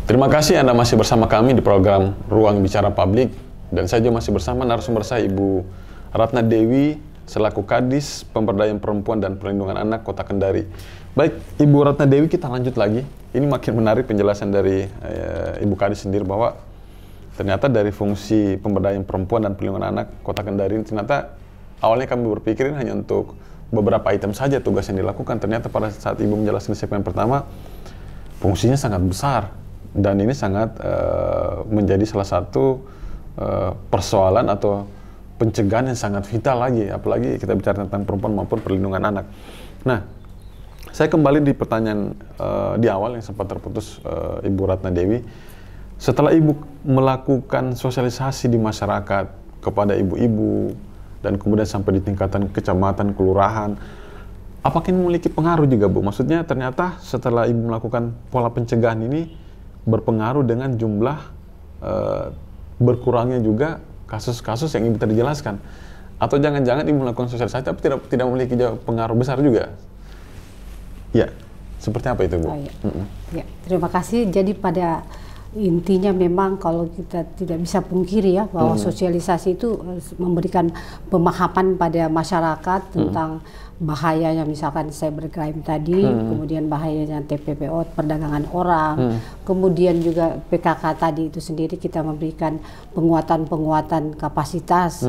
Terima kasih Anda masih bersama kami di program Ruang Bicara Publik, dan saya juga masih bersama narasumber saya Ibu Ratna Dewi selaku Kadis Pemberdayaan Perempuan dan Perlindungan Anak Kota Kendari. Baik, Ibu Ratna Dewi, kita lanjut lagi. Ini makin menarik penjelasan dari Ibu Kadis sendiri bahwa ternyata dari fungsi pemberdayaan perempuan dan perlindungan anak Kota Kendari ini ternyata awalnya kami berpikirin hanya untuk beberapa item saja tugas yang dilakukan. Ternyata pada saat Ibu menjelaskan di segmen pertama, fungsinya sangat besar. Dan ini sangat menjadi salah satu persoalan atau pencegahan yang sangat vital lagi, apalagi kita bicara tentang perempuan maupun perlindungan anak. Nah, saya kembali di pertanyaan di awal yang sempat terputus Ibu Ratna Dewi. Setelah Ibu melakukan sosialisasi di masyarakat kepada ibu-ibu dan kemudian sampai di tingkatan kecamatan, kelurahan, apakah ini memiliki pengaruh juga, Bu? Maksudnya ternyata setelah Ibu melakukan pola pencegahan ini berpengaruh dengan jumlah berkurangnya juga kasus-kasus yang Ibu tadi jelaskan, atau jangan-jangan Ibu melakukan sosialisasi tapi tidak memiliki pengaruh besar juga? Ya, seperti apa itu, Bu? Oh, ya. Ya, terima kasih. Jadi pada intinya memang kalau kita tidak bisa pungkiri ya bahwa sosialisasi itu memberikan pemahaman pada masyarakat tentang bahayanya misalkan cybercrime tadi, kemudian bahayanya TPPO, perdagangan orang, kemudian juga PKK tadi itu sendiri kita memberikan penguatan kapasitas,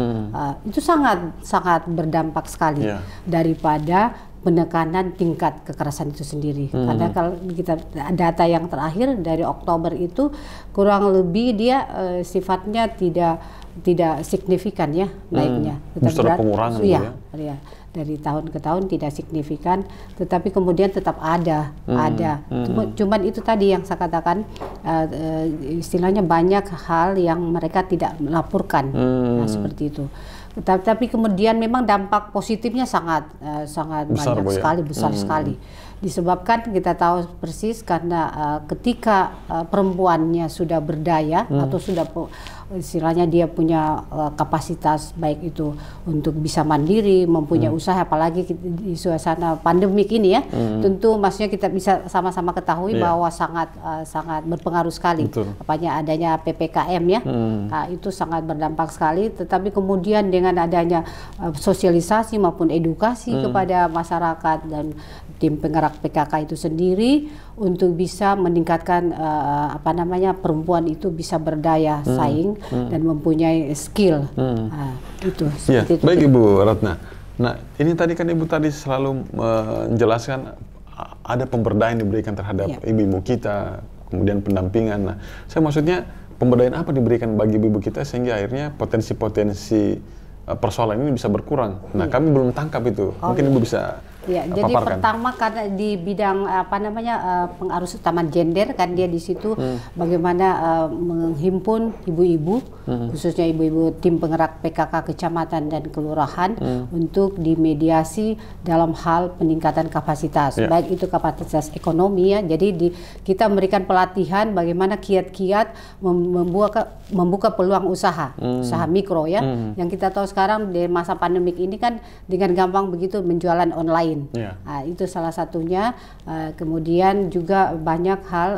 itu sangat berdampak sekali daripada penekanan tingkat kekerasan itu sendiri. Karena kalau kita data yang terakhir dari Oktober itu kurang lebih dia sifatnya tidak signifikan ya naiknya. Justru pengurangan ya. Dari tahun ke tahun tidak signifikan, tetapi kemudian tetap ada. Cuman itu tadi yang saya katakan, istilahnya banyak hal yang mereka tidak melaporkan, nah, seperti itu. Tapi kemudian memang dampak positifnya sangat besar, banyak sekali, besar sekali. Disebabkan kita tahu persis karena ketika perempuannya sudah berdaya atau sudah istilahnya dia punya kapasitas baik itu untuk bisa mandiri, mempunyai usaha, apalagi di suasana pandemik ini ya, tentu maksudnya kita bisa sama-sama ketahui bahwa sangat berpengaruh sekali. Apanya adanya PPKM ya, nah, itu sangat berdampak sekali. Tetapi kemudian dengan adanya sosialisasi maupun edukasi kepada masyarakat dan tim penggerak PKK itu sendiri untuk bisa meningkatkan perempuan itu bisa berdaya saing dan mempunyai skill. Itu seperti itu. Baik Ibu Ratna. Nah, ini tadi kan Ibu tadi selalu menjelaskan ada pemberdayaan diberikan terhadap ibu-ibu kita, kemudian pendampingan. Nah, saya maksudnya pemberdayaan apa diberikan bagi ibu-ibu kita sehingga akhirnya potensi-potensi persoalan ini bisa berkurang. Nah, kami belum tangkap itu. Mungkin Ibu bisa jadi pertama karena di bidang pengarus utama gender kan dia di situ bagaimana menghimpun ibu-ibu khususnya ibu-ibu tim penggerak PKK kecamatan dan kelurahan untuk dimediasi dalam hal peningkatan kapasitas baik itu kapasitas ekonomi ya. Jadi kita memberikan pelatihan bagaimana kiat-kiat membuka peluang usaha mikro ya. Yang kita tahu sekarang di masa pandemik ini kan dengan gampang begitu menjualan online. Nah, itu salah satunya. Kemudian juga banyak hal,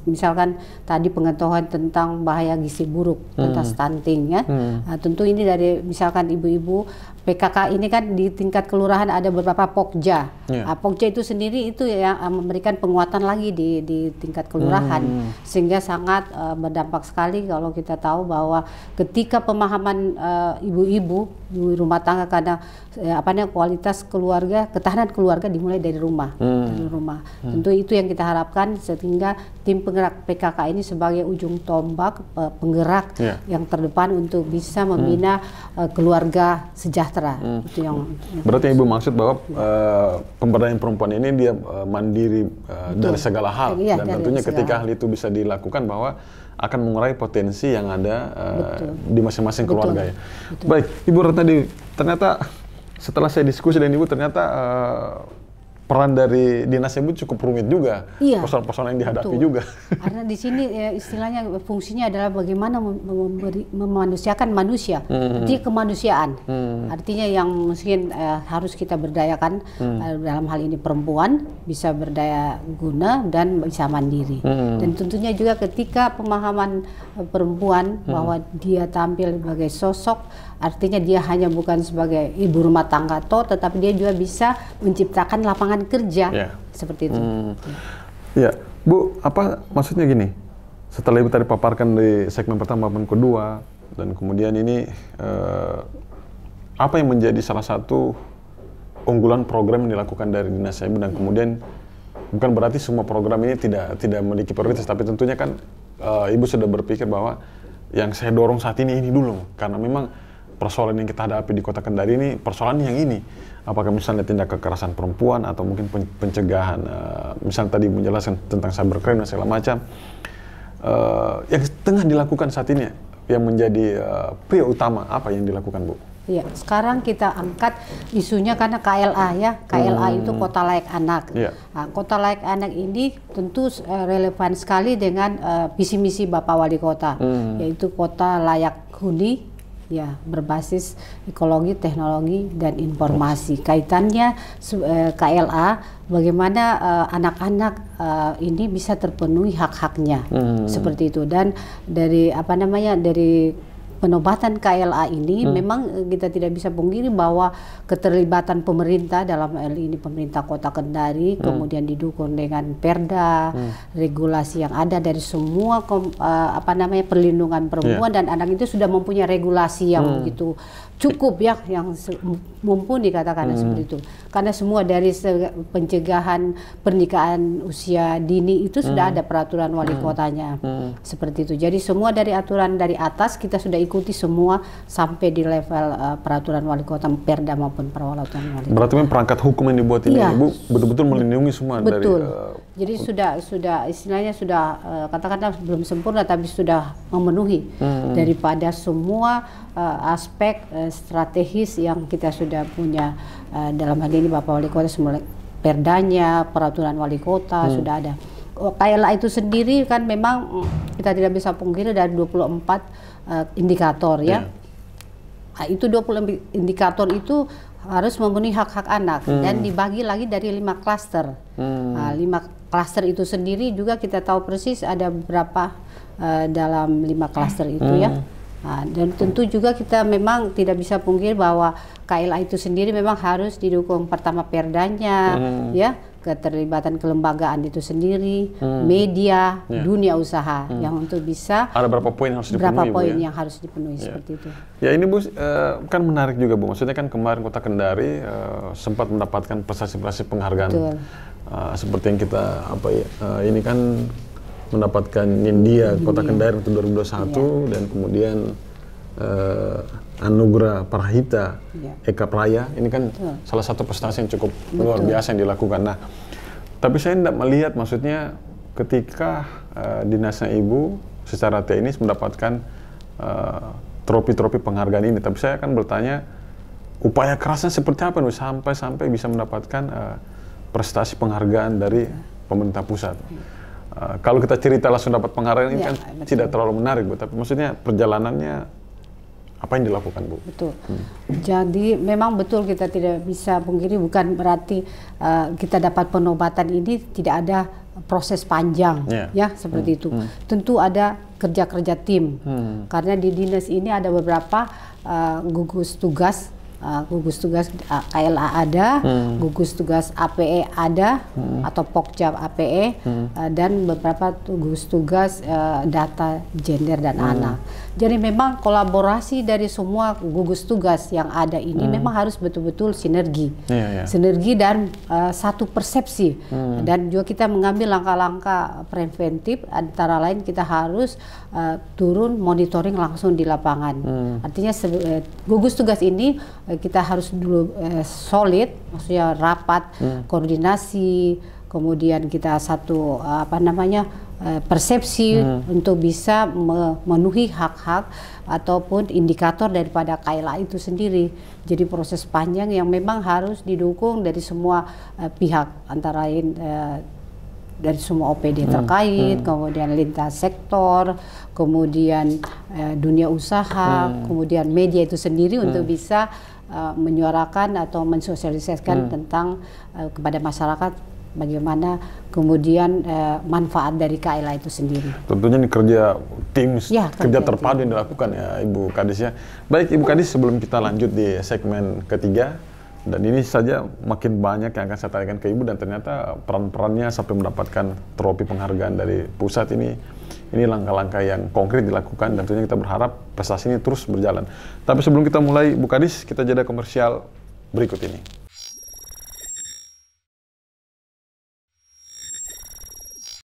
misalkan tadi pengetahuan tentang bahaya gizi buruk, tentang stunting ya. Nah, tentu ini dari misalkan ibu-ibu PKK ini kan di tingkat kelurahan ada beberapa Pokja. Pokja itu sendiri itu yang memberikan penguatan lagi di tingkat kelurahan, sehingga sangat berdampak sekali kalau kita tahu bahwa ketika pemahaman ibu-ibu di rumah tangga karena kualitas keluarga, ketahanan keluarga dimulai dari rumah. Tentu itu yang kita harapkan sehingga tim penggerak PKK ini sebagai ujung tombak penggerak yang terdepan untuk bisa membina keluarga sejahtera. Itu yang berarti Ibu maksud bahwa pemberdayaan perempuan ini dia mandiri dari segala hal dan tentunya ketika hal itu bisa dilakukan bahwa akan mengurangi potensi yang ada di masing-masing keluarga ya. Baik, Ibu Ratna Dewi, ternyata setelah saya diskusi dengan Ibu ternyata peran dari dinas ibu cukup rumit juga, Iya, persoalan-persoalan yang dihadapi betul. juga. Karena di sini istilahnya fungsinya adalah bagaimana memanusiakan manusia, jadi kemanusiaan. Artinya yang mungkin harus kita berdayakan dalam hal ini perempuan bisa berdaya guna dan bisa mandiri. Dan tentunya juga ketika pemahaman perempuan bahwa dia tampil sebagai sosok, artinya dia hanya bukan sebagai ibu rumah tangga tetapi dia juga bisa menciptakan lapangan kerja, seperti itu. Ya, Bu, apa maksudnya gini? Setelah Ibu tadi paparkan di segmen pertama maupun kedua, dan kemudian ini apa yang menjadi salah satu unggulan program yang dilakukan dari dinas Ibu, dan kemudian bukan berarti semua program ini tidak memiliki prioritas, tapi tentunya kan Ibu sudah berpikir bahwa yang saya dorong saat ini dulu, karena memang persoalan yang kita hadapi di Kota Kendari ini persoalan yang ini. Apakah misalnya tindak kekerasan perempuan atau mungkin pencegahan, misalnya tadi menjelaskan tentang cybercrime dan segala macam, yang tengah dilakukan saat ini, yang menjadi pria utama apa yang dilakukan, Bu? Ya, sekarang kita angkat isunya karena KLA ya, KLA itu Kota Layak Anak. Nah, Kota Layak Anak ini tentu relevan sekali dengan visi misi Bapak Wali Kota, yaitu kota layak huni. Ya, berbasis ekologi, teknologi, dan informasi. Kaitannya KLA, bagaimana anak-anak ini bisa terpenuhi hak-haknya, seperti itu. Dan dari dari penobatan KLA ini memang kita tidak bisa pungkiri bahwa keterlibatan pemerintah dalam hal ini pemerintah Kota Kendari, kemudian didukung dengan perda, regulasi yang ada dari semua perlindungan perempuan dan anak itu sudah mempunyai regulasi yang begitu cukup ya, yang mumpuni dikatakan seperti itu. Karena semua dari pencegahan pernikahan usia dini itu sudah ada peraturan wali kotanya, seperti itu. Jadi semua dari aturan dari atas kita sudah ikuti semua sampai di level peraturan wali kota, perda maupun peraturan wali kota. Berarti memang perangkat hukum yang dibuat ini, Ibu, betul-betul melindungi semua dari. Jadi sudah istilahnya sudah katakanlah belum sempurna tapi sudah memenuhi daripada semua aspek strategis yang kita sudah punya dalam hal ini Bapak Wali Kota, semua perdanya, peraturan wali kota sudah ada. KLA itu sendiri kan memang kita tidak bisa pungkiri dari 24 indikator ya. Nah, itu 20 indikator itu harus memenuhi hak-hak anak dan dibagi lagi dari 5 klaster. 5 klaster itu sendiri juga kita tahu persis ada berapa dalam 5 klaster itu ya. Nah, dan tentu juga kita memang tidak bisa pungkiri bahwa KLA itu sendiri memang harus didukung pertama perdanya, ya, keterlibatan kelembagaan itu sendiri, media, dunia usaha yang untuk bisa. Ada berapa poin yang harus dipenuhi? Berapa poin yang harus dipenuhi seperti itu. Ya ini Bu, kan menarik juga Bu. Maksudnya kan kemarin Kota Kendari sempat mendapatkan prestasi-prestasi penghargaan. Seperti yang kita ini kan mendapatkan Nindia Kota Kendari untuk 2021 dan kemudian Anugerah Parahita Eka Praya, ini kan salah satu prestasi yang cukup luar biasa yang dilakukan. Nah, tapi saya tidak melihat maksudnya ketika dinasnya Ibu secara teknis mendapatkan trofi-trofi penghargaan ini, tapi saya akan bertanya upaya kerasnya seperti apa nih sampai bisa mendapatkan prestasi penghargaan dari pemerintah pusat. Kalau kita cerita langsung dapat penghargaan ini kan tidak terlalu menarik Bu, tapi maksudnya perjalanannya apa yang dilakukan Bu? Betul. Jadi memang betul kita tidak bisa pungkiri, bukan berarti kita dapat penobatan ini tidak ada proses panjang ya seperti itu. Tentu ada kerja-kerja tim karena di dinas ini ada beberapa gugus tugas. Gugus tugas KLA ada, gugus tugas APE ada atau Pokja APE dan beberapa gugus tugas data gender dan anak. Jadi memang kolaborasi dari semua gugus tugas yang ada ini memang harus betul-betul sinergi, sinergi dan satu persepsi dan juga kita mengambil langkah-langkah preventif, antara lain kita harus turun monitoring langsung di lapangan. Artinya gugus tugas ini kita harus dulu solid, maksudnya rapat, koordinasi, kemudian kita satu persepsi untuk bisa memenuhi hak-hak ataupun indikator daripada KLA itu sendiri. Jadi proses panjang yang memang harus didukung dari semua pihak, antara lain dari semua OPD terkait, kemudian lintas sektor, kemudian dunia usaha, kemudian media itu sendiri untuk bisa menyuarakan atau mensosialisasikan tentang kepada masyarakat bagaimana kemudian manfaat dari KLA itu sendiri. Tentunya ini kerja tim, ya, kerja terpadu yang dilakukan ya Ibu Kadis ya. Baik Ibu Kadis, sebelum kita lanjut di segmen ketiga, dan ini saja makin banyak yang akan saya tanyakan ke Ibu, dan ternyata peran-perannya sampai mendapatkan trofi penghargaan dari pusat ini langkah-langkah yang konkret dilakukan, dan tentunya kita berharap prestasi ini terus berjalan. Tapi sebelum kita mulai Ibu Kadis, kita jeda komersial berikut ini.